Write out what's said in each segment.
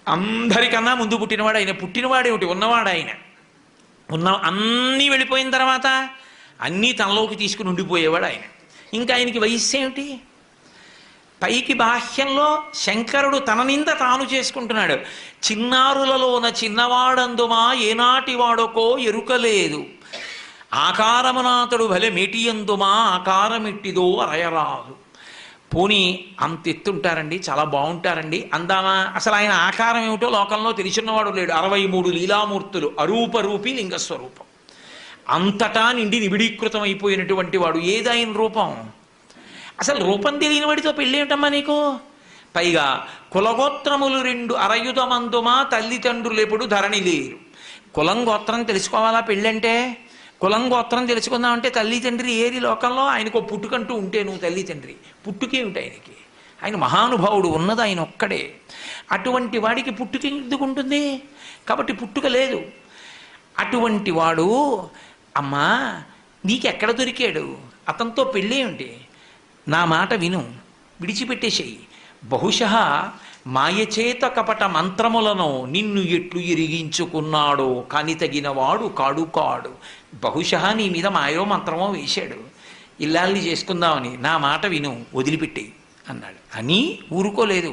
అందరికన్నా ముందు పుట్టినవాడు ఆయన. పుట్టినవాడేమిటి, ఉన్నవాడు ఆయన. అన్నీ వెళ్ళిపోయిన తర్వాత అన్నీ తనలోకి తీసుకుని ఉండిపోయేవాడు ఆయన. ఇంకా ఆయనకి వయస్సు ఏమిటి? పైకి బాహ్యంలో శంకరుడు తన నింద తాను చేసుకుంటున్నాడు. చిన్నారులలోన చిన్నవాడందుమా ఏనాటి వాడొకో ఎరుకలేదు, ఆకారమునాతడు భలే మేటియందుమా ఆకారమిట్టిదో అరయరాదు. పోనీ అంత ఎత్తుంటారండి, చాలా బాగుంటారండి అందామా? అసలు ఆయన ఆకారం ఏమిటో లోకంలో తెలిసినవాడు లేడు. 63 లీలామూర్తులు, అరూపరూపి లింగస్వరూపం, అంతటా నిండి నిబిడీకృతం అయిపోయినటువంటి వాడు. ఏదాయన రూపం? అసలు రూపం తెలియని వాడితో పెళ్ళేమిటమ్మా నీకు? పైగా కులగోత్రములు 2 అరయుధమందుమా తల్లిదండ్రులు ఎప్పుడు ధరణి లేరు. కులం గోత్రం తెలుసుకోవాలా పెళ్ళంటే? కులం గోత్రం తెలుసుకుందామంటే తల్లి తండ్రి ఏరి లోకంలో? ఆయనకు పుట్టుకంటూ ఉంటే నువ్వు తల్లి తండ్రి, పుట్టుకేమిటి ఆయనకి? ఆయన మహానుభావుడు, ఉన్నది ఆయన ఒక్కడే. అటువంటి వాడికి పుట్టుక ఎందుకు ఉంటుంది? కాబట్టి పుట్టుక లేదు. అటువంటి వాడు అమ్మా నీకెక్కడ దొరికాడు? అతనితో పెళ్ళేమిటి? నా మాట విను, విడిచిపెట్టేసేయి. బహుశः మాయచేత కపట మంత్రములను నిన్ను ఎట్లు ఎరిగించుకున్నాడో కాని తగినవాడు కాడు కాడు. బహుశः నీ మీద మాయో మంత్రమో వేశాడు ఇల్లాల్ని చేసుకుందామని. నా మాట విను, వదిలిపెట్టేయి అన్నాడు. అని ఊరుకోలేదు.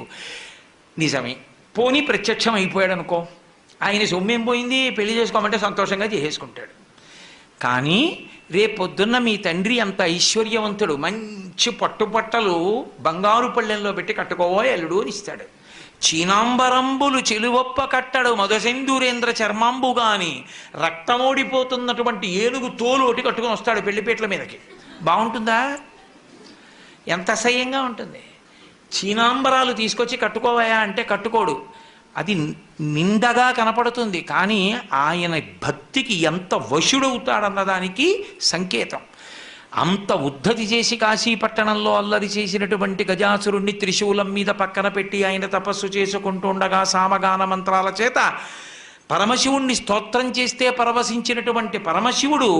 నిజమే, పోనీ ప్రత్యక్షం అయిపోయాడు అనుకో, ఆయన సొమ్మేం పోయింది, పెళ్లి చేసుకోమంటే సంతోషంగా చేసేసుకుంటాడు. కానీ రేపొద్దున్న మీ తండ్రి అంత ఐశ్వర్యవంతుడు, మంచి పట్టుపట్టలు బంగారు పళ్ళెంలో పెట్టి కట్టుకోవో ఎల్లుడు అని ఇస్తాడు. చీనాంబరంబులు చెలువొప్ప కట్టడు మధుసేందూరేంద్ర చర్మాంబుగా అని రక్తమోడిపోతున్నటువంటి ఏనుగు తోలు ఒకటి కట్టుకొని వస్తాడు పెళ్లిపేటల మీదకి. బాగుంటుందా? ఎంత అసహ్యంగా ఉంటుంది. చీనాంబరాలు తీసుకొచ్చి కట్టుకోవాయా అంటే కట్టుకోడు. అది నిందగా కనపడుతుంది, కానీ ఆయన భక్తికి ఎంత వశుడవుతాడన్నదానికి సంకేతం. అంత ఉద్ధతి చేసి కాశీపట్టణంలో అల్లరి చేసినటువంటి గజాసురుణ్ణి త్రిశూలం మీద పక్కన పెట్టి ఆయన తపస్సు చేసుకుంటుండగా సామగాన మంత్రాల చేత పరమశివుణ్ణి స్తోత్రం చేస్తే పరవశించినటువంటి పరమశివుడు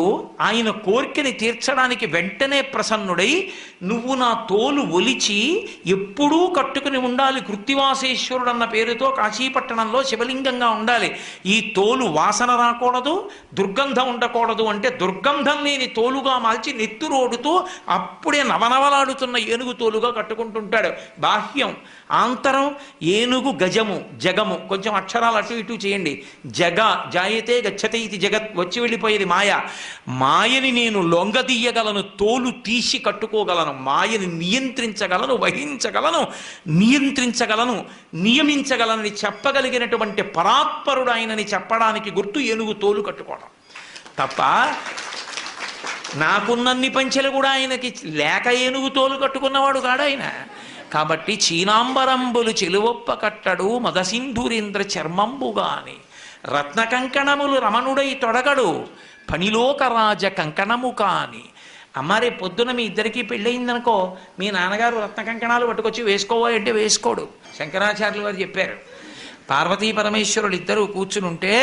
ఆయన కోరికని తీర్చడానికి వెంటనే ప్రసన్నుడై, నువ్వు నా తోలు ఒలిచి ఎప్పుడూ కట్టుకుని ఉండాలి, కృత్తివాసేశ్వరుడు అన్న పేరుతో కాశీపట్టణంలో శివలింగంగా ఉండాలి, ఈ తోలు వాసన రాకూడదు, దుర్గంధం ఉండకూడదు అంటే దుర్గంధం లేని తోలుగా మార్చి నెత్తురోడుతూ అప్పుడే నవనవలాడుతున్న ఏనుగు తోలుగా కట్టుకుంటుంటాడు. బాహ్యం, ఆంతరం ఏనుగు, గజము, జగము. కొంచెం అక్షరాలు అటు ఇటు చేయండి. జగ జాయతే గచ్చతే ఇది జగత్, వచ్చి వెళ్ళిపోయేది మాయ. మాయని నేను లొంగదీయగలను, తోలు తీసి కట్టుకోగలను, మాయని నియంత్రించగలను, వహించగలను, నియంత్రించగలను, నియమించగలనని చెప్పగలిగినటువంటి పరాత్పరుడు ఆయనని చెప్పడానికి గుర్తు ఏనుగు తోలు కట్టుకోవడం తప్ప నాకున్నన్ని పంచెలు కూడా ఆయనకి లేక ఏనుగు తోలు కట్టుకున్నవాడు కాడు ఆయన. కాబట్టి చీనాంబరంబులు చెలువొప్ప కట్టడు మదసింధురేంద్ర చర్మంబుగా అని రత్న కంకణములు రమణుడై తొడగడు పనిలోకరాజ కంకణము కాని. అమ్మ రేపు పొద్దున మీ ఇద్దరికీ పెళ్ళయిందనుకో, మీ నాన్నగారు రత్న కంకణాలు పట్టుకొచ్చి వేసుకోవా అంటే వేసుకోడు. శంకరాచార్యులు వారు చెప్పారు, పార్వతీ పరమేశ్వరులు ఇద్దరూ కూర్చుని ఉంటే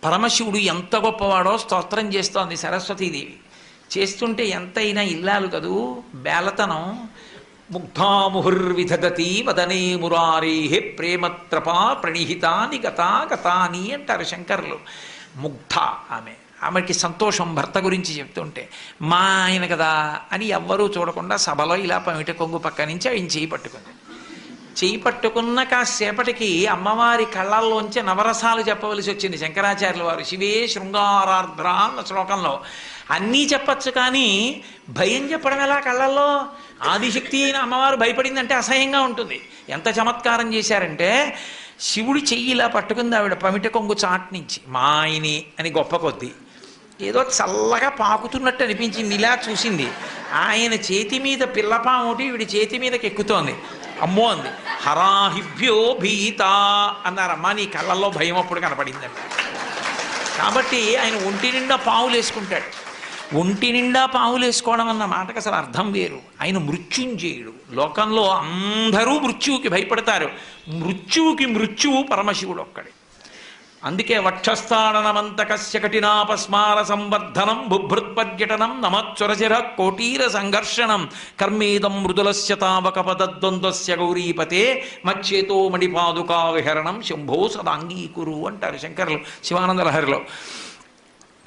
పరమశివుడు ఎంత గొప్పవాడో స్తోత్రం చేస్తోంది సరస్వతీదేవి. చేస్తుంటే ఎంతైనా ఇల్లాలు కదూ, బేలతనం. ముగ్ధాముహుర్విధదతి వదనే మురారే ప్రేమత్రపా ప్రణిహితాని గతా గతాని అంటారు శంకరులు. ముగ్ధ ఆమెకి సంతోషం భర్త గురించి చెప్తుంటే. మా ఆయన కదా అని ఎవ్వరూ చూడకుండా సభలో ఇలా పమిట కొంగు పక్క నుంచి ఆయన చేయి పట్టుకుంది. చేయి పట్టుకున్న కాసేపటికి అమ్మవారి కళ్ళల్లోంచి నవరసాలు చెప్పవలసి వచ్చింది శంకరాచార్యుల వారు. శివే శృంగారార్ద్ర అన్న శ్లోకంలో అన్నీ చెప్పచ్చు, కానీ భయం చెప్పడం ఎలా కళ్ళల్లో? ఆదిశక్తి అయిన అమ్మవారు భయపడిందంటే అసహ్యంగా ఉంటుంది. ఎంత చమత్కారం చేశారంటే, శివుడి చెయ్యి ఇలా పట్టుకుంది ఆవిడ పమిట కొంగు చాట్ నుంచి. మా ఆయని అని గొప్ప కొద్దీ ఏదో చల్లగా పాకుతున్నట్టు అనిపించింది. ఇలా చూసింది, ఆయన చేతి మీద పిల్లపాము ఒకటి ఈవిడి చేతి మీదకి ఎక్కుతోంది. అమ్మో అంది. హరాహిభ్యో భీత అన్నారమ్మా, నీ కళ్ళల్లో భయం అప్పుడు కనపడిందంట. కాబట్టి ఆయన ఒంటి నిండా పావులు వేసుకుంటాడు. ఒంటి నిండా పావులు వేసుకోవడం అన్న మాటకు అసలు అర్థం వేరు. ఆయన మృత్యుంజయుడు. లోకంలో అందరూ మృత్యువుకి భయపడతారు. మృత్యువుకి మృత్యువు పరమశివుడు ఒక్కడే. అందుకే వక్షస్థానమంతకస్య కఠినాపస్మార సంవర్ధనం బుభృత్పర్యటనం నమచ్చురచిర కోటీర సంఘర్షణం కర్మేదం మృదులస్య తావక పదద్వంద్వస్య గౌరీపతే మచ్చేతో మణిపాదుకా విహరణం శంభో సదాంగీకురు అంటారు శంకరులు శివానంద లహరిలో.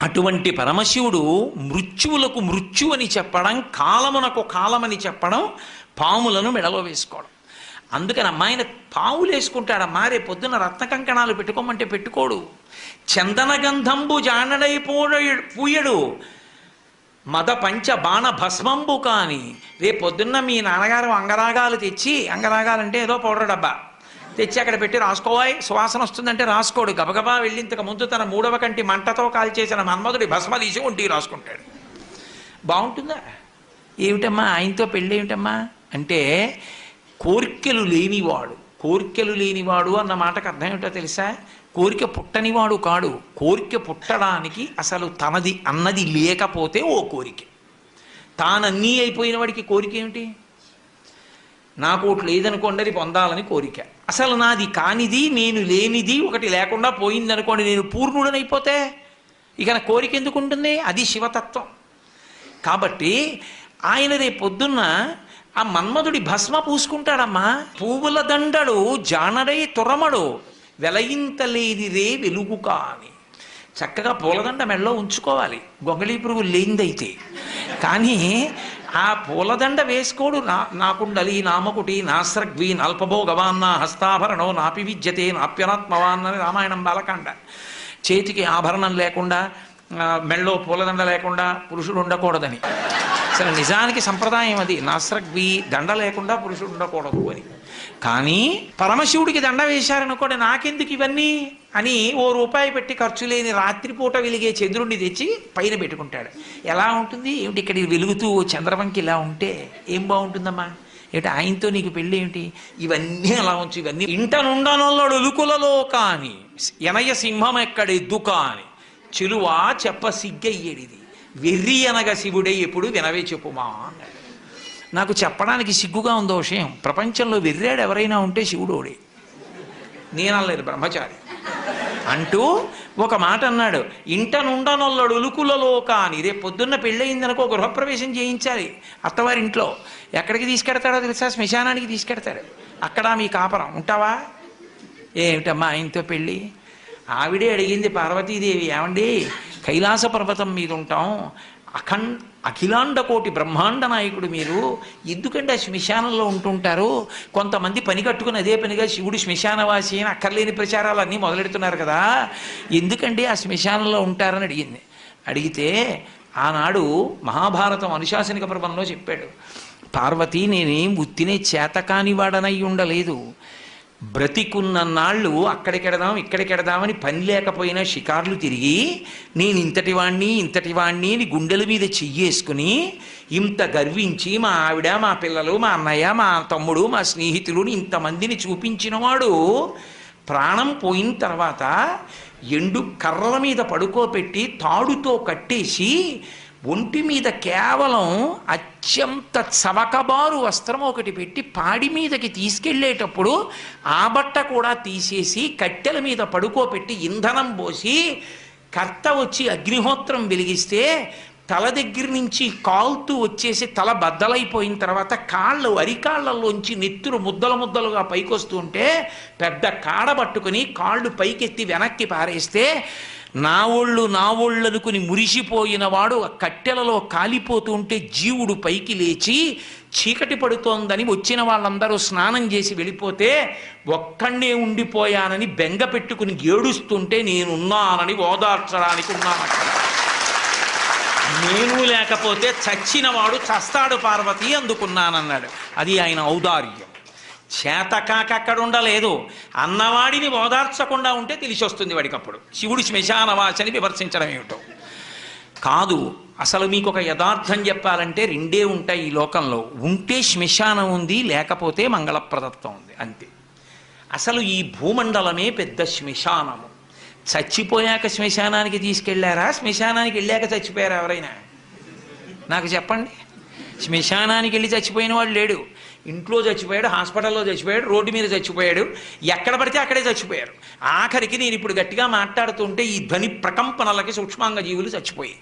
అటువంటి పరమశివుడు మృత్యువులకు మృత్యు అని చెప్పడం, కాలమునకు కాలమని చెప్పడం, పాములను మెడలో వేసుకోవడం. అందుకని అమ్మాయిన పావులు వేసుకుంటాడమ్మా. రేపు పొద్దున రత్న కంకణాలు పెట్టుకోమంటే పెట్టుకోడు. చందన గంధంబు జానడై పూయడు మద పంచ బాణ భస్మంబు కాని. రేపు పొద్దున్న మీ నాన్నగారు అంగరాగాలు తెచ్చి, అంగరాగాలంటే ఏదో పౌడర్ డబ్బా తెచ్చి అక్కడ పెట్టి రాసుకోవాయి, సువాసన వస్తుందంటే రాసుకోడు. గబగబా వెళ్ళి ఇంతకు ముందు తన 3వ కంటి మంటతో కాల్చేసిన మన్మధుడి భస్మ తీసి ఒంటికి రాసుకుంటాడు. బాగుంటుందా? ఏమిటమ్మా ఆయనతో పెళ్ళి ఏమిటమ్మా అంటే, కోరికలు లేనివాడు. కోరికలు లేనివాడు అన్న మాటకు అర్థం ఏమిటో తెలుసా? కోరిక పుట్టనివాడు కాడు. కోరిక పుట్టడానికి అసలు తనది అన్నది లేకపోతే ఓ కోరిక. తానన్నీ అయిపోయిన వాడికి కోరిక ఏమిటి? నాకు ఒకటి లేదనుకోండి, అది పొందాలని కోరిక. అసలు నాది కానిది, నేను లేనిది ఒకటి లేకుండా పోయిందనుకోండి, నేను పూర్ణుడనైపోతే ఇక నా కోరిక ఎందుకు ఉంటుంది? అది శివతత్వం. కాబట్టి ఆయన రేపు పొద్దున్న ఆ మన్మధుడి భస్మ పూసుకుంటాడమ్మా. పువ్వుల దండడు జానడై తురమడు వెలయింతలేనిదే వెలుగు కాని. చక్కగా పూలదండ మెడలో ఉంచుకోవాలి, గొంగళీ పురుగు లేనిదైతే. కానీ ఆ పూలదండ వేసుకోడు. నాకుండలి నామకుటి నాస్రగ్వి నల్పభోగవాన్న హస్తాభరణో నాపి విద్యతే నాప్యనాత్మవాన్ అని రామాయణం బాలకాండ. చేతికి ఆభరణం లేకుండా, మెళ్ళో పూలదండ లేకుండా పురుషుడు ఉండకూడదని. అసలు నిజానికి సంప్రదాయం అది, నాస్రగ్వి దండ లేకుండా పురుషుడు ఉండకూడదు అని. కానీ పరమశివుడికి దండ వేశారనుకోండి, నాకెందుకు ఇవన్నీ అని ₹1 పెట్టి ఖర్చు లేని రాత్రిపూట వెలిగే చంద్రుడిని తెచ్చి పైన పెట్టుకుంటాడు. ఎలా ఉంటుంది ఏమిటి? ఇక్కడ వెలుగుతూ చంద్రవంకి ఇలా ఉంటే ఏం బాగుంటుందమ్మా? ఏమిటి ఆయనతో నీకు పెళ్ళి ఏమిటి? ఇవన్నీ అలా ఉంచు. ఇవన్నీ ఇంట నుండనొల్లడు ఉలుకులలో కాని ఎనయ సింహం ఎక్కడెద్దు కాని చెలువా చెప్ప సిగ్గయ్యేడిది వెర్రి అనగా శివుడే ఎప్పుడు వినవే చెప్పుమా అన్నాడు. నాకు చెప్పడానికి సిగ్గుగా ఉందో విషయం. ప్రపంచంలో వెర్రాడు ఎవరైనా ఉంటే శివుడోడే. నేనలేదు, బ్రహ్మచారి అంటూ ఒక మాట అన్నాడు. ఇంట నుండనొల్లడు ఉలుకులలో కాని. రేపు పొద్దున్న పెళ్ళయిందనుకో గృహప్రవేశం చేయించాలి అత్తవారింట్లో. ఎక్కడికి తీసుకెడతాడో తెలుసా? శ్మశానానికి తీసుకెడతాడు. అక్కడ మీ కాపరం ఉంటావా? ఏమిటమ్మా ఆయనతో పెళ్ళి? ఆవిడే అడిగింది పార్వతీదేవి, ఏమండి కైలాస పర్వతం మీద ఉంటాం, అఖిలాండ కోటి బ్రహ్మాండ నాయకుడు మీరు, ఎందుకంటే ఆ శ్మశానంలో ఉంటుంటారు? కొంతమంది పని కట్టుకుని అదే పనిగా శివుడు శ్మశానవాసి అని అక్కర్లేని ప్రచారాలు అన్నీ మొదలెడుతున్నారు కదా, ఎందుకండి ఆ శ్మశానంలో ఉంటారని అడిగింది. అడిగితే ఆనాడు మహాభారతం అనుశాసనిక పర్వంలో చెప్పాడు, పార్వతి నేనేం ఉత్తినే చేతకాని వాడనై ఉండలేదు. బ్రతికున్న నాళ్ళు అక్కడికెడదాం ఇక్కడికెడదామని పని లేకపోయినా షికార్లు తిరిగి నేను ఇంతటి వాణ్ణి అని గుండెల మీద చెయ్యేసుకుని ఇంత గర్వించి మా ఆవిడ, మా పిల్లలు, మా అన్నయ్య, మా తమ్ముడు, మా స్నేహితులు ఇంతమందిని చూపించినవాడు ప్రాణం పోయిన తర్వాత ఎండు కర్రల మీద పడుకోబెట్టి తాడుతో కట్టేసి ఒంటి మీద కేవలం అత్యంత చవకబారు వస్త్రం ఒకటి పెట్టి పాడి మీదకి తీసుకెళ్ళేటప్పుడు ఆ బట్ట కూడా తీసేసి కట్టెల మీద పడుకోబెట్టి ఇంధనం పోసి కర్త వచ్చి అగ్నిహోత్రం వెలిగిస్తే తల దగ్గర నుంచి కాలుతూ వచ్చేసి తల బద్దలైపోయిన తర్వాత అరికాళ్లలోంచి నెత్తురు ముద్దలుగా పైకొస్తుంటే పెద్ద కాడ పట్టుకుని కాళ్ళు పైకెత్తి వెనక్కి పారేస్తే నా ఒళ్ళు అనుకుని మురిసిపోయిన వాడు ఆ కట్టెలలో కాలిపోతూ ఉంటే జీవుడు పైకి లేచి చీకటి పడుతోందని వచ్చిన వాళ్ళందరూ స్నానం చేసి వెళ్ళిపోతే ఒక్కడే ఉండిపోయానని బెంగ పెట్టుకుని ఏడుస్తుంటే నేనున్నానని ఓదార్చడానికి ఉన్నానక్కడ. నేను లేకపోతే చచ్చినవాడు చస్తాడు పార్వతి, అందుకున్నానన్నాడు. అది ఆయన ఔదార్యం. చేతకాక అక్కడ ఉండలేదు, అన్నవాడిని ఓదార్చకుండా ఉంటే తెలిసి వస్తుంది వాడికప్పుడు శివుడు శ్మశానవాసని విమర్శించడం ఏమిటో కాదు. అసలు మీకు ఒక యథార్థం చెప్పాలంటే రెండే ఉంటాయి ఈ లోకంలో, ఉంటే శ్మశానం ఉంది, లేకపోతే మంగళప్రదత్వం ఉంది, అంతే. అసలు ఈ భూమండలమే పెద్ద శ్మశానము. చచ్చిపోయాక శ్మశానానికి తీసుకెళ్లారా? శ్మశానానికి వెళ్ళాక చచ్చిపోయారా ఎవరైనా? నాకు చెప్పండి. శ్మశానానికి వెళ్ళి చచ్చిపోయిన వాడు లేడు. ఇంట్లో చచ్చిపోయాడు, హాస్పిటల్లో చచ్చిపోయాడు, రోడ్డు మీద చచ్చిపోయాడు, ఎక్కడ పడితే అక్కడే చచ్చిపోయారు. ఆఖరికి నేను ఇప్పుడు గట్టిగా మాట్లాడుతుంటే ఈ ధ్వని ప్రకంపనలకి సూక్ష్మాంగ జీవులు చచ్చిపోయాయి.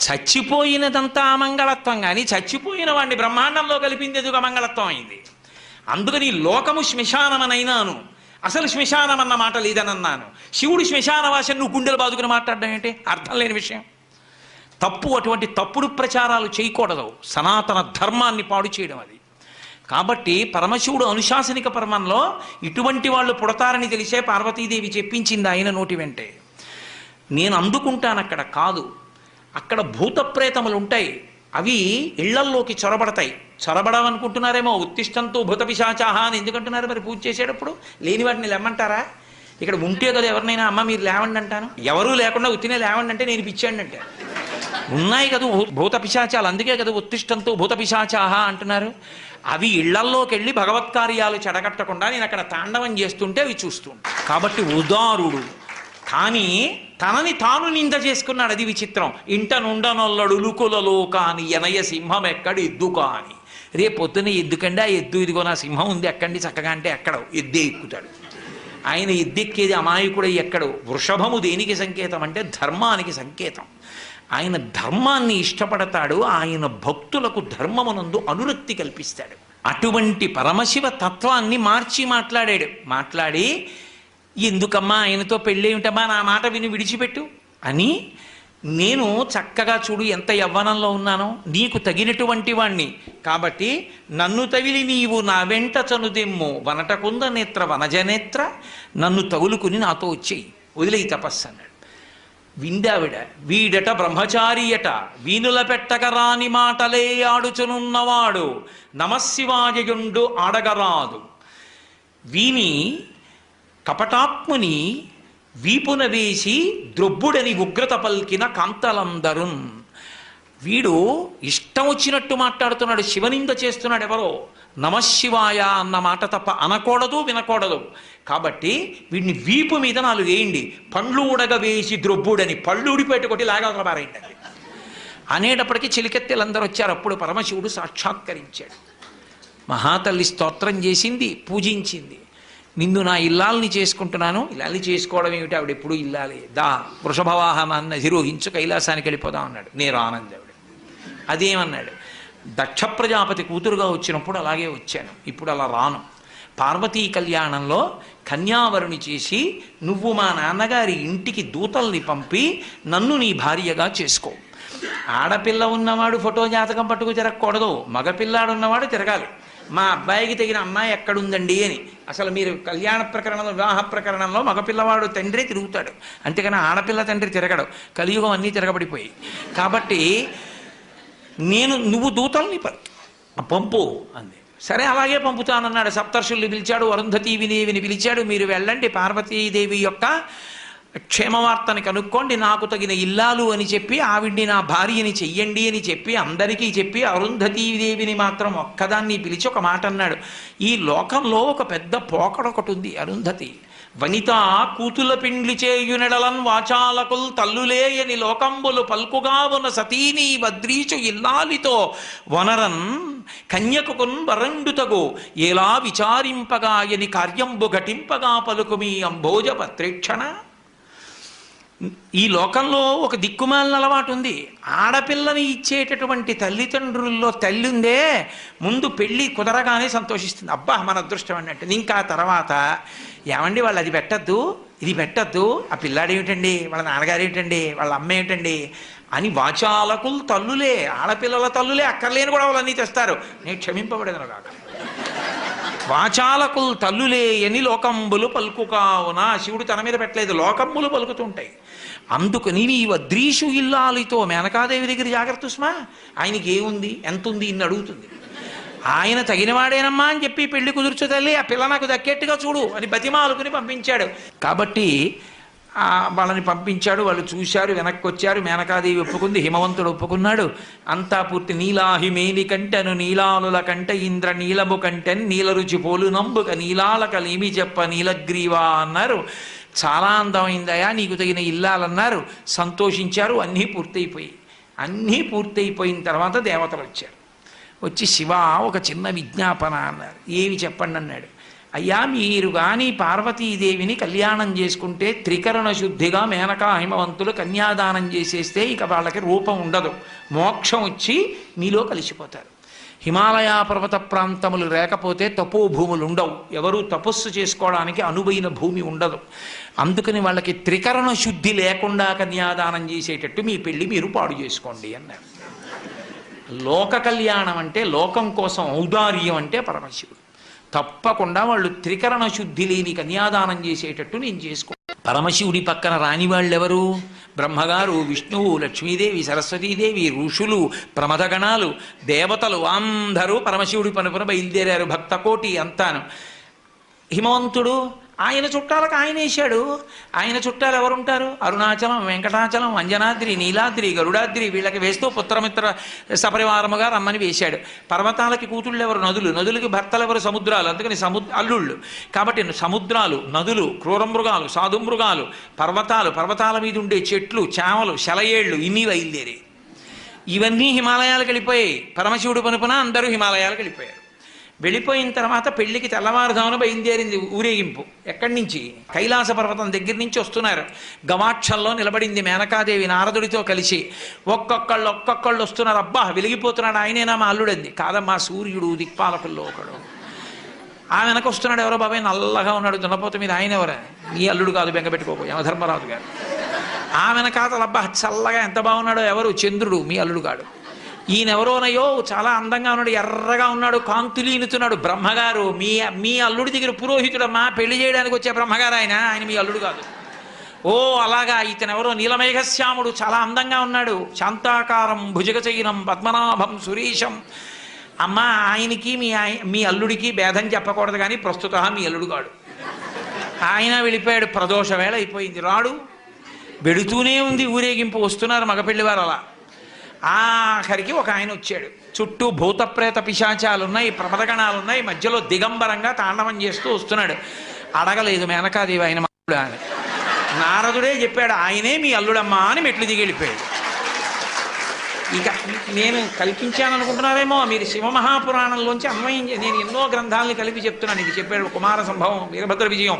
చచ్చిపోయినదంతా అమంగళత్వం, కానీ చచ్చిపోయిన వాడిని బ్రహ్మాండంలో కలిపింది ఎదుగు అమంగళత్వం అయింది. అందుకని లోకము శ్మశానమనైనాను, అసలు శ్మశానం అన్న మాట లేదనన్నాను. శివుడు శ్మశానవాసం నువ్వు గుండెలు బాదుకుని మాట్లాడడం ఏంటి? అర్థం లేని విషయం. తప్పు. అటువంటి తప్పుడు ప్రచారాలు చేయకూడదు. సనాతన ధర్మాన్ని పాడు చేయడం అది. కాబట్టి పరమశివుడు అనుశాసనిక పర్వంలో ఇటువంటి వాళ్ళు పుడతారని తెలిసే పార్వతీదేవి చెప్పించింది ఆయన నోటి వెంటే. నేను అందుకుంటాను అక్కడ కాదు. అక్కడ భూత ప్రేతములు ఉంటాయి, అవి ఇళ్లల్లోకి చొరబడతాయి. చొరబడవనుకుంటున్నారేమో. ఉత్తిష్టంతో భూత పిశాచాహ అని ఎందుకంటున్నారు మరి పూజ చేసేటప్పుడు? లేని వాటిని లేమంటారా? ఇక్కడ ఉంటే కదా ఎవరినైనా అమ్మ మీరు లేవండి అంటాను. ఎవరూ లేకుండా ఉత్తినే లేవండి అంటే నేను పిచ్చాండి అంటే. ఉన్నాయి కదా భూత పిశాచాలు, అందుకే కదా ఉత్తిష్టంతో భూత పిశాచాహ అంటున్నారు. అవి ఇళ్లల్లోకి వెళ్ళి భగవత్కార్యాలు చెడగట్టకుండా నేను అక్కడ తాండవం చేస్తుంటే అవి చూస్తూ ఉంటాను. కాబట్టి ఉదారుడు, కానీ తనని తాను నింద చేసుకున్నాడు. అది విచిత్రం. ఇంట నుండనొల్లడు లుకులలో కాని ఎనయ సింహం ఎక్కడ ఎద్దు కాని. రేపు పొద్దున్న ఎద్దుకండి, ఆ ఎద్దు ఇదిగో నా సింహం ఉంది ఎక్కండి చక్కగా అంటే ఎక్కడో ఎద్దే ఎక్కుతాడు. ఆయన ఎద్దెక్కేది అమాయకుడు ఎక్కడో. వృషభము దేనికి సంకేతం అంటే ధర్మానికి సంకేతం. ఆయన ధర్మాన్ని ఇష్టపడతాడు. ఆయన భక్తులకు ధర్మమునందు అనురక్తి కల్పిస్తాడు. అటువంటి పరమశివ తత్వాన్ని మార్చి మాట్లాడాడు. మాట్లాడి ఎందుకమ్మా ఆయనతో పెళ్ళేమిటమ్మా, నా మాట విని విడిచిపెట్టు అని, నేను చక్కగా చూడు ఎంత యవ్వనంలో ఉన్నానో, నీకు తగినటువంటి వాణ్ణి కాబట్టి నన్ను తగిలి నీవు నా వెంట చనుదెమ్ము వనటకుంద నేత్ర వనజనేత్ర, నన్ను తగులుకుని నాతో వచ్చేయి, వదిలేయి తపస్సు అన్నాడు. విందావిడ. వీడట బ్రహ్మచారియట, వీనుల పెట్టగరాని మాటలే ఆడుచునున్నవాడు, నమశివాయయుండు ఆడగరాదు. వీని కపటాత్ముని వీపున వేసి ద్రొబ్బుడని ఉగ్రత పల్కిన కాంతలందరూ. వీడు ఇష్టం వచ్చినట్టు మాట్లాడుతున్నాడు, శివనింద చేస్తున్నాడు. ఎవరో నమశివాయ అన్న మాట తప్ప అనకూడదు, వినకూడదు. కాబట్టి వీడిని వీపు మీద 4 వేయండి, పండ్లు ఉడగ వేసి ద్రొబ్బుడని, పళ్ళు ఊడిపెట్టు కొట్టి లాగా పారేయండి అనేటప్పటికీ చిలికెత్తెలందరూ వచ్చారు. అప్పుడు పరమశివుడు సాక్షాత్కరించాడు. మహాతల్లి స్తోత్రం చేసింది, పూజించింది. నిన్ను నా ఇల్లాల్ని చేసుకుంటున్నాను. ఇల్లాల్ని చేసుకోవడం ఏమిటి? ఆవిడ ఎప్పుడు ఇల్లాలి. దా వృషభవాహనాన్ని అధిరోహించు, కైలాసానికి వెళ్ళిపోదాం అన్నాడు. నేను ఆనందావిడ. అదేమన్నాడు? దక్ష ప్రజాపతి కూతురుగా వచ్చినప్పుడు అలాగే వచ్చాను, ఇప్పుడు అలా రాను. పార్వతీ కళ్యాణంలో కన్యావరుని చేసి నువ్వు మా నాన్నగారి ఇంటికి దూతల్ని పంపి నన్ను నీ భార్యగా చేసుకో. ఆడపిల్ల ఉన్నవాడు ఫోటో జాతకం పట్టుకు తిరగకూడదు, మగపిల్లాడు ఉన్నవాడు తిరగాలి. మా అబ్బాయికి తగిన అమ్మాయి ఎక్కడుందండి అని. అసలు మీరు కళ్యాణ ప్రకరణంలో, వివాహ ప్రకరణంలో మగపిల్లవాడు తండ్రి తిరుగుతాడు, అంతేగాని ఆడపిల్ల తండ్రి తిరగడు. కలియుగం అన్నీ తిరగబడిపోయి. కాబట్టి నువ్వు దూతల్ని పంపు అంది. సరే అలాగే పంపుతానన్నాడు. సప్తర్షుల్ని పిలిచాడు, అరుంధతీదేవిని పిలిచాడు. మీరు వెళ్ళండి, పార్వతీదేవి యొక్క క్షేమవార్తని కనుక్కోండి, నాకు తగిన ఇల్లాలు అని చెప్పి ఆవిడ్ని నా భార్యని చెయ్యండి అని చెప్పి అందరికీ చెప్పి అరుంధతీదేవిని మాత్రం ఒక్కదాన్ని పిలిచి ఒక మాట అన్నాడు. ఈ లోకంలో ఒక పెద్ద పోకడొకటి ఉంది. అరుంధతి వనిత కూతుల పిండ్లి చేయునెడలన్ వాచాలకుల్ తల్లులేయని లోకంబులు పల్కుగా ఉన్న సతీని వద్రీచు ఇల్లాలితో వనరన్ కన్యకుకున్ వరండుతగు ఎలా విచారింపగా ఎని కార్యంబు ఘటింపగా పలుకు మీ అంబోజ పత్రేక్షణ. ఈ లోకంలో ఒక దిక్కుమాలిన అలవాటు ఉంది. ఆడపిల్లని ఇచ్చేటటువంటి తల్లిదండ్రుల్లో తల్లి ఉందే, ముందు పెళ్ళి కుదరగానే సంతోషిస్తుంది. అబ్బా మన అదృష్టం అన్నట్టు. ఇంకా తర్వాత ఏమండి వాళ్ళు అది పెట్టద్దు, ఇది పెట్టద్దు, ఆ పిల్లాడు ఏమిటండి, వాళ్ళ నాన్నగారు ఏమిటండి, వాళ్ళ అమ్మ ఏమిటండి అని వాచాలకులు తల్లులే, ఆడపిల్లల తల్లులే అక్కర్లేని కూడా వాళ్ళన్నీ తెస్తారు. నేను క్షమింపబడేదను కాక. వాచాలకులు తల్లులే అని లోకంబులు పలుకుకావున. శివుడు తన మీద పెట్టలేదు, లోకంబులు పలుకుతుంటాయి. అందుకని నీ వద్రీషు ఇల్లాలితో, మేనకాదేవి దగ్గర జాగ్రత్త సుమా, ఆయనకి ఏముంది ఎంత ఉంది ఇన్ని అడుగుతుంది. ఆయన తగినవాడేనమ్మా అని చెప్పి పెళ్లి కుదుర్చు తల్లి, ఆ పిల్ల నాకు దక్కేట్టుగా చూడు అని బతిమాలుకుని పంపించాడు. కాబట్టి వాళ్ళని పంపించాడు. వాళ్ళు చూశారు, వెనక్కి వచ్చారు. మేనకాదేవి ఒప్పుకుంది, హిమవంతుడు ఒప్పుకున్నాడు. అంతా పూర్తి. నీలాహిమేని కంటెను నీలానుల కంటే ఇంద్ర నీలము కంటెన్ నీల రుచి పోలు నంబుక నీలాలక లేమి చెప్ప నీలగ్రీవా అన్నారు. చాలా అందమైందయా, నీకు తగిన ఇల్లాలన్నారు. సంతోషించారు. అన్నీ పూర్తయిపోయి తర్వాత దేవతలు వచ్చారు. వచ్చి శివ ఒక చిన్న విజ్ఞాపన అన్నారు. ఏమి చెప్పండి అన్నాడు. అయ్యా మీరు కానీ పార్వతీదేవిని కళ్యాణం చేసుకుంటే త్రికరణ శుద్ధిగా మేనకా హిమవంతులు కన్యాదానం చేసేస్తే ఇక వాళ్ళకి రూపం ఉండదు, మోక్షం వచ్చి మీలో కలిసిపోతారు. హిమాలయ పర్వత ప్రాంతములు లేకపోతే తపోభూములు ఉండవు, ఎవరూ తపస్సు చేసుకోవడానికి అనువైన భూమి ఉండదు. అందుకని వాళ్ళకి త్రికరణ శుద్ధి లేకుండా కన్యాదానం చేసేటట్టు మీ పెళ్ళి మీరు పాడు చేసుకోండి అన్నారు. లోక కళ్యాణం అంటే లోకం కోసం ఔదార్యం అంటే పరమశివుడు. తప్పకుండా వాళ్ళు త్రికరణ శుద్ధి లేని కన్యాదానం చేసేటట్టు నేను చేసుకో. పరమశివుడి పక్కన రాని వాళ్ళెవరు? బ్రహ్మగారు, విష్ణువు, లక్ష్మీదేవి, సరస్వతీదేవి, ఋషులు, ప్రమథగణాలు, దేవతలు అందరూ పరమశివుడి పనుపున బయలుదేరారు, భక్తకోటి అంతాను. హిమవంతుడు ఆయన చుట్టాలకు ఆయన వేశాడు. ఆయన చుట్టాలు ఎవరుంటారు? అరుణాచలం, వెంకటాచలం, అంజనాద్రి, నీలాద్రి, గరుడాద్రి, వీళ్ళకి వేస్తూ పుత్రమిత్ర సపరివారముగా రమ్మని వేశాడు. పర్వతాలకి కూతుళ్ళు ఎవరు? నదులు. నదులకి భర్తలు ఎవరు? సముద్రాలు. అందుకని అల్లుళ్ళు. కాబట్టి సముద్రాలు, నదులు, క్రూరమృగాలు, సాధుమృగాలు, పర్వతాలు, పర్వతాల మీద ఉండే చెట్లు, చామలు, శలయేళ్ళు, ఇన్ని బయలుదేరి ఇవన్నీ హిమాలయాలకు వెళ్ళిపోయాయి. పరమశివుడు పనుపున అందరూ హిమాలయాలకు వెళ్ళిపోయారు. వెళ్ళిపోయిన తర్వాత పెళ్లికి తెల్లవారుజామున బయలుదేరింది ఊరేగింపు. ఎక్కడి నుంచి? కైలాస పర్వతం దగ్గర నుంచి వస్తున్నారు. గవాక్షంలో నిలబడింది మేనకాదేవి నారదుడితో కలిసి. ఒక్కొక్కళ్ళు వస్తున్నారు. అబ్బా వెలిగిపోతున్నాడు, ఆయనేనా మా అల్లుడంది. కాదమ్మా, సూర్యుడు దిక్పాలకుల్లో ఒకడు. ఆ వెనక వస్తున్నాడు. ఎవరో బాబాయ్ నల్లగా ఉన్నాడు దున్నపోత మీద, ఆయన ఎవరా? ఈ అల్లుడు కాదు, బెంగపెట్టుకోకు, యమధర్మరాజు గారు. ఆ వెనకాతలు అబ్బా చల్లగా ఎంత బాగున్నాడో, ఎవరు? చంద్రుడు, మీ అల్లుడు కాడు. ఈయనెవరోనయో చాలా అందంగా ఉన్నాడు, ఎర్రగా ఉన్నాడు, కాంతులీనుతున్నాడు. బ్రహ్మగారు, మీ అల్లుడి దగ్గర పురోహితుడమ్మా, పెళ్లి చేయడానికి వచ్చే బ్రహ్మగారు ఆయన మీ అల్లుడు కాదు. ఓ అలాగా, ఇతనెవరో నీలమేఘశ్యాముడు, చాలా అందంగా ఉన్నాడు, శాంతాకారం భుజగచైనం పద్మనాభం సురీశం. అమ్మ ఆయనకి మీ అల్లుడికి భేదం చెప్పకూడదు, కానీ ప్రస్తుత మీ అల్లుడు కాడు. ఆయన వెళ్ళిపోయాడు. ప్రదోష వేళ అయిపోయింది, రాడు. వెడుతూనే ఉంది ఊరేగింపు. వస్తున్నారు మగపెళ్లివారు. అలా ఆఖరికి ఒక ఆయన వచ్చాడు. చుట్టూ భూతప్రేత పిశాచాలు ఉన్నాయి, ప్రమదగణాలు ఉన్నాయి, మధ్యలో దిగంబరంగా తాండవం చేస్తూ వస్తున్నాడు. అడగలేదు మేనకాదేవి ఆయన అల్లుడా అని. నారదుడే చెప్పాడు, ఆయనే మీ అల్లుడమ్మా అని మెట్లు దిగి వెళ్ళిపోయాడు. ఇక నేను కల్పించాను అనుకుంటున్నారేమో మీరు. శివమహాపురాణంలోంచి అన్వయం నేను ఎన్నో గ్రంథాలని కలిపి చెప్తున్నాను. ఇది చెప్పాడు కుమార సంభవం, వీరభద్ర విజయం,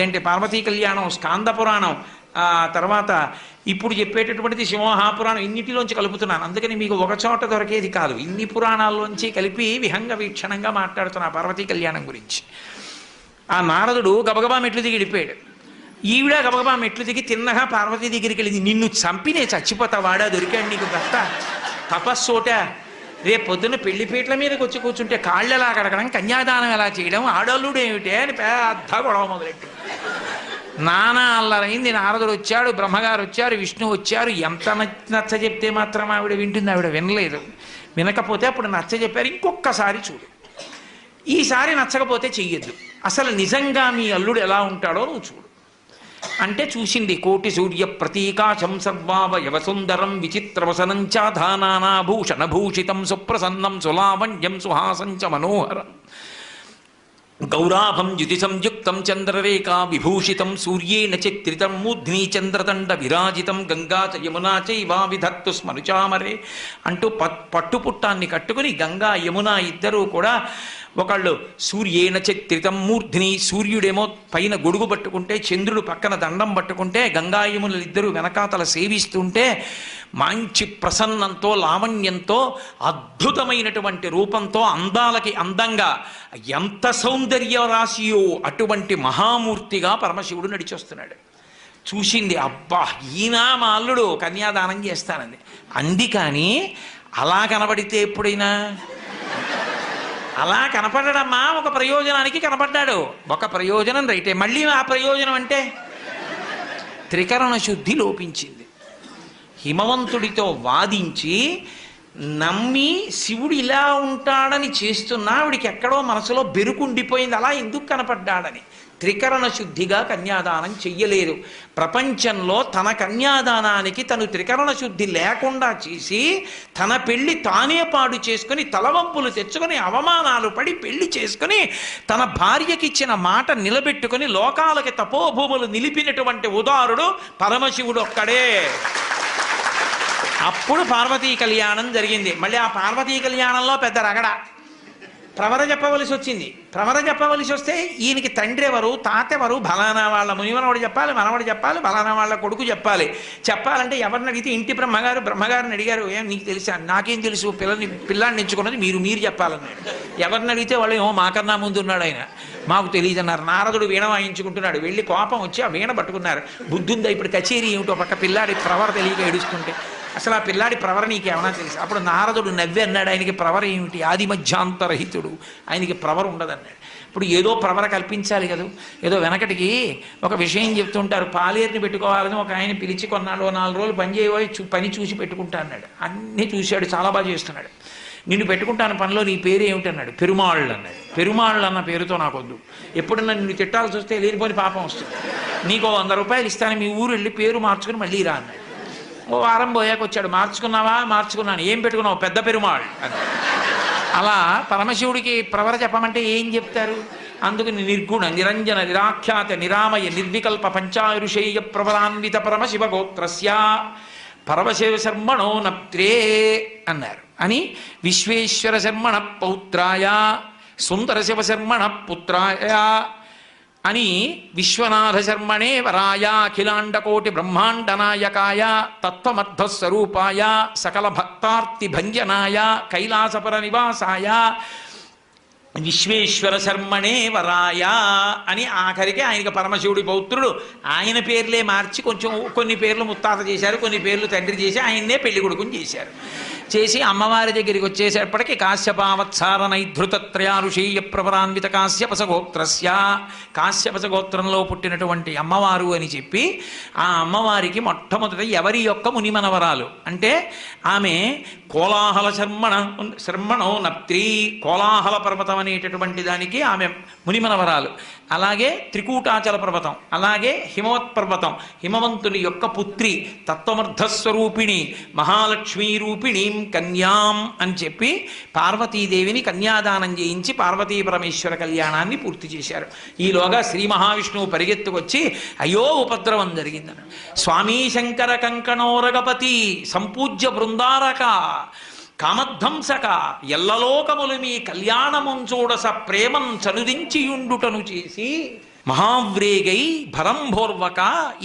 ఏంటి పార్వతీ కళ్యాణం, స్కాంద పురాణం, తర్వాత ఇప్పుడు చెప్పేటటువంటిది శివమహాపురాణం. ఇన్నిటిలోంచి కలుపుతున్నాను. అందుకని మీకు ఒక చోట దొరికేది కాదు, ఇన్ని పురాణాల్లోంచి కలిపి విహంగ వీక్షణంగా మాట్లాడుతున్నా పార్వతీ కళ్యాణం గురించి. ఆ నారదుడు గబగబా మెట్లు దిగి వెళ్ళిపోయాడు. ఈవిడ గబగబా మెట్లు దిగి తిన్నగా పార్వతీ దగ్గరికి వెళ్ళింది. నిన్ను చంపి నేను చచ్చిపోతా, వాడా దొరికాడు నీకు భర్త, తపస్సోట. రేపు పొద్దున్న పెళ్లిపీటల మీదకి వచ్చి కూర్చుంటే కాళ్ళు ఎలా కడగడం, కన్యాదానం ఎలా చేయడం, ఆడల్లుడు ఏమిటే అని పెద్ద గొడవ మొదలెట్టు. నానా అల్లరైంది. నారదుడు వచ్చాడు, బ్రహ్మగారు వచ్చారు, విష్ణు వచ్చారు. ఎంత నచ్చ చెప్తే మాత్రం ఆవిడ వింటుంది? ఆవిడ వినలేదు. వినకపోతే అప్పుడు నచ్చ చెప్పారు, ఇంకొక్కసారి చూడు, ఈసారి నచ్చకపోతే చెయ్యొద్దు, అసలు నిజంగా మీ అల్లుడు ఎలా ఉంటాడో నువ్వు చూడు అంటే చూసింది. కోటి సూర్య ప్రతీకాశం సర్వావయవ సుందరం విచిత్రవసనం చాధానాభూషణభూషితం సుప్రసన్నం సులావణ్యం సుహాసం చ మనోహరం గౌరాభం యుతి సంయుక్తం చంద్రరేఖా విభూషితం సూర్యేణ చిత్రితం మూర్ధ్ని చంద్రదండ విరాజితం గంగా చ యమునా చైవా విధత్తు స్మరుచామరే అంటూ పట్టుపుట్టాన్ని కట్టుకుని గంగా యమున ఇద్దరూ కూడా ఒకళ్ళు సూర్యేణ చిత్రితం మూర్ధ్ని, సూర్యుడేమో పైన గొడుగు పట్టుకుంటే చంద్రుడు పక్కన దండం పట్టుకుంటే గంగా యమునలు ఇద్దరు వెనకాతల సేవిస్తుంటే మంచి ప్రసన్నంతో లావణ్యంతో అద్భుతమైనటువంటి రూపంతో అందాలకి అందంగా ఎంత సౌందర్య రాశియో అటువంటి మహామూర్తిగా పరమశివుడు నడిచొస్తున్నాడు. చూసింది, అబ్బా ఈయన మా అల్లుడు, కన్యాదానం చేస్తానంది అంది. కానీ అలా కనబడితే ఎప్పుడైనా అలా కనపడడమ్మా ఒక ప్రయోజనానికి కనపడ్డాడు. ఒక ప్రయోజనం రైటే, మళ్ళీ ఆ ప్రయోజనం అంటే త్రికరణ శుద్ధి లోపించింది. హిమవంతుడితో వాదించి నమ్మి శివుడు ఇలా ఉంటాడని చేస్తున్నా ఆవిడికి ఎక్కడో మనసులో బెరుకుండిపోయింది, అలా ఎందుకు కనపడ్డాడని. త్రికరణ శుద్ధిగా కన్యాదానం చెయ్యలేదు. ప్రపంచంలో తన కన్యాదానానికి తను త్రికరణ శుద్ధి లేకుండా చేసి తన పెళ్లి తానే పాడు చేసుకుని తలవంపులు తెచ్చుకొని అవమానాలు పడి పెళ్లి చేసుకుని తన భార్యకిచ్చిన మాట నిలబెట్టుకుని లోకాలకి తపోభూములు నిలిపినటువంటి ఉదారుడు పరమశివుడు ఒక్కడే. అప్పుడు పార్వతీ కళ్యాణం జరిగింది. మళ్ళీ ఆ పార్వతీ కళ్యాణంలో పెద్ద రగడ, ప్రవర చెప్పవలసి వచ్చింది. ప్రవర చెప్పవలసి వస్తే ఈయనకి తండ్రి ఎవరు, తాత ఎవరు, బలానా వాళ్ళ మునిమనవాడు చెప్పాలి, మనవాడు చెప్పాలి, బలానా వాళ్ళ కొడుకు చెప్పాలి. చెప్పాలంటే ఎవరిని అడిగితే ఇంటి బ్రహ్మగారిని అడిగారు, ఏం నీకు తెలుసా? నాకేం తెలుసు, పిల్లాన్ని ఎంచుకున్నది మీరు చెప్పాలన్నాడు. ఎవరిని అడిగితే వాళ్ళు ఏమో మాకన్నా ముందు ఉన్నాడు ఆయన, మాకు తెలియదు అన్నారు. నారదుడు వీణ వాయించుకుంటున్నాడు, వెళ్ళి కోపం వచ్చి ఆ వీణ పట్టుకున్నారు. బుద్ధుందా ఇప్పుడు కచేరీ ఏమిటో పక్క పిల్లాడి ప్రవర తెలియక ఏడుస్తుంటే, అసలు ఆ పిల్లాడి ప్రవర నీకేమన్నా తెలుసు? అప్పుడు నారదుడు నవ్వి అన్నాడు, ఆయనకి ప్రవర ఏమిటి, ఆది మధ్యాంతరహితుడు, ఆయనకి ప్రవర ఉండదన్నాడు. ఇప్పుడు ఏదో ప్రవర కల్పించాలి కదా. ఏదో వెనకటికి ఒక విషయం చెప్తుంటారు, పాలేరుని పెట్టుకోవాలని ఒక ఆయన పిలిచి కొన్నాడు, 4 రోజులు పని చేయబోయి పని చూసి పెట్టుకుంటా అన్నాడు. అన్నీ చూశాడు, చాలా బాగా చేస్తున్నాడు. నిన్ను పెట్టుకుంటాను పనిలో, నీ పేరు ఏమిటి అన్నాడు. పెరుమాళ్ళు అన్నాడు. పెరుమాళ్ళు అన్న పేరుతో నాకొద్దు, ఎప్పుడన్నా నిన్ను తిట్టాల్సి వస్తే లేనిపోని పాపం వస్తుంది, నీకు 100 రూపాయలు ఇస్తాను, మీ ఊరు వెళ్ళి పేరు మార్చుకుని మళ్ళీ రా అన్నాడు. ఓ వారం పోయాక వచ్చాడు, మార్చుకున్నావా? మార్చుకున్నాను. ఏం పెట్టుకున్నావు? పెద్ద పెరుమాళ్ అని. అలా పరమశివుడికి ప్రవర చెప్పమంటే ఏం చెప్తారు? అందుకని నిర్గుణ నిరంజన నిరాఖ్యాత నిరామయ నిర్వికల్ప పంచారుషేయ ప్రవరాన్విత పరమశివ గోత్రస్య పరమశివ శర్మణో నప్త్రే అన్నారు. అని విశ్వేశ్వర శర్మణ పౌత్రాయ సుందర శివ శర్మణ పుత్రాయ అని విశ్వనాథ శర్మణే వరాయ అఖిలాండకోటి బ్రహ్మాండ నాయకాయ తత్వమర్థస్వరూపాయ సకల భక్తార్తి భంజనాయ కైలాసపుర నివాసాయ విశ్వేశ్వర శర్మణే వరాయ అని ఆఖరికి ఆయనకి పరమశివుడి పౌత్రుడు. ఆయన పేర్లే మార్చి కొంచెం కొన్ని పేర్లు ముత్తాత చేశారు, కొన్ని పేర్లు తండ్రి చేసి ఆయన్నే పెళ్లి కొడుకుని చేశారు. చేసి అమ్మవారి దగ్గరికి వచ్చేసేపటికి కాశ్యపావత్సార నైధృతత్రయారుషేయ ప్రవరాన్విత కాశ్యపస గోత్రస్య, కాశ్యపస గోత్రంలో పుట్టినటువంటి అమ్మవారు అని చెప్పి ఆ అమ్మవారికి మొట్టమొదట ఎవరి యొక్క మునిమనవరాలు అంటే ఆమె కోలాహల శర్మణో నప్త్రి, కోలాహల పర్వతం అనేటటువంటి దానికి ఆమె మునిమనవరాలు. అలాగే త్రికూటాచల పర్వతం, అలాగే హిమవత్పర్వతం, హిమవంతుని యొక్క పుత్రి, తత్వమర్థస్వరూపిణి, మహాలక్ష్మీ రూపిణీం కన్యాం అని చెప్పి పార్వతీదేవిని కన్యాదానం చేయించి పార్వతీ పరమేశ్వర కళ్యాణాన్ని పూర్తి చేశారు. ఈలోగా శ్రీ మహావిష్ణువు పరిగెత్తుకొచ్చి అయ్యో ఉపద్రవం జరిగిందని, స్వామీ శంకర కంకణోరగపతి సంపూజ్య బృందారక కామధ్వంసక ఎల్లలోకములు మీ కళ్యాణముం చూడస ప్రేమం చనుదించియుండుటను చేసి మహావ్రేగై భరంభోర్వక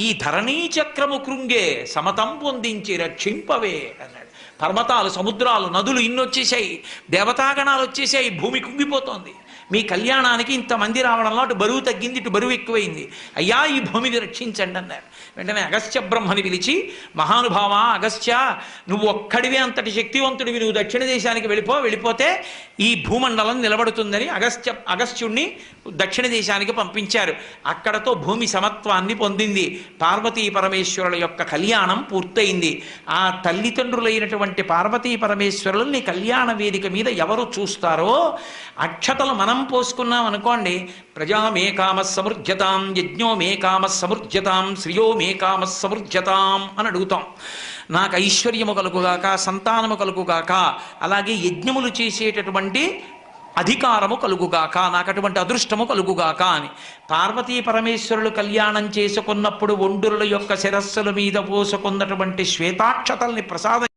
ఈ ధరణీచక్రము కృంగే సమతం పొందించి రక్షింపవే అన్నాడు. పర్వతాలు, సముద్రాలు, నదులు ఇన్నొచ్చేసాయి, దేవతాగణాలు వచ్చేసాయి, భూమి కుంగిపోతోంది. మీ కళ్యాణానికి ఇంతమంది రావడంలో అటు బరువు తగ్గింది, ఇటు బరువు ఎక్కువైంది, అయ్యా ఈ భూమిని రక్షించండి అన్నారు. వెంటనే అగస్త్య బ్రహ్మని పిలిచి, మహానుభావ అగస్త్య, నువ్వు ఒక్కడివే అంతటి శక్తివంతుడివి, నువ్వు దక్షిణ దేశానికి వెళ్ళిపోతే ఈ భూమండలం నిలబడుతుందని అగస్త్యుణ్ణి దక్షిణ దేశానికి పంపించారు. అక్కడతో భూమి సమత్వాన్ని పొందింది, పార్వతీ పరమేశ్వరుల యొక్క కళ్యాణం పూర్తయింది. ఆ తల్లిదండ్రులైనటువంటి పార్వతీ పరమేశ్వరుల్ని కళ్యాణ వేదిక మీద ఎవరు చూస్తారో, అక్షతలు మనం పోసుకున్నాం అనుకోండి, ప్రజా మే కామ సమృజ్యతాం, యజ్ఞో మే కామ సమృజ్యతాం, శ్రియో మే కామ సమృజ్యతాం అని అడుగుతాం. నాకు ఐశ్వర్యము కలుగుగాక, సంతానము కలుగుగాక, అలాగే యజ్ఞములు చేసేటటువంటి అధికారము కలుగుగాక, నాకు అటువంటి అదృష్టము కలుగుగాక అని. పార్వతీ పరమేశ్వరులు కళ్యాణం చేసుకున్నప్పుడు ఒండుల యొక్క శిరస్సుల మీద పోసుకున్నటువంటి శ్వేతాక్షతల్ని ప్రసాదం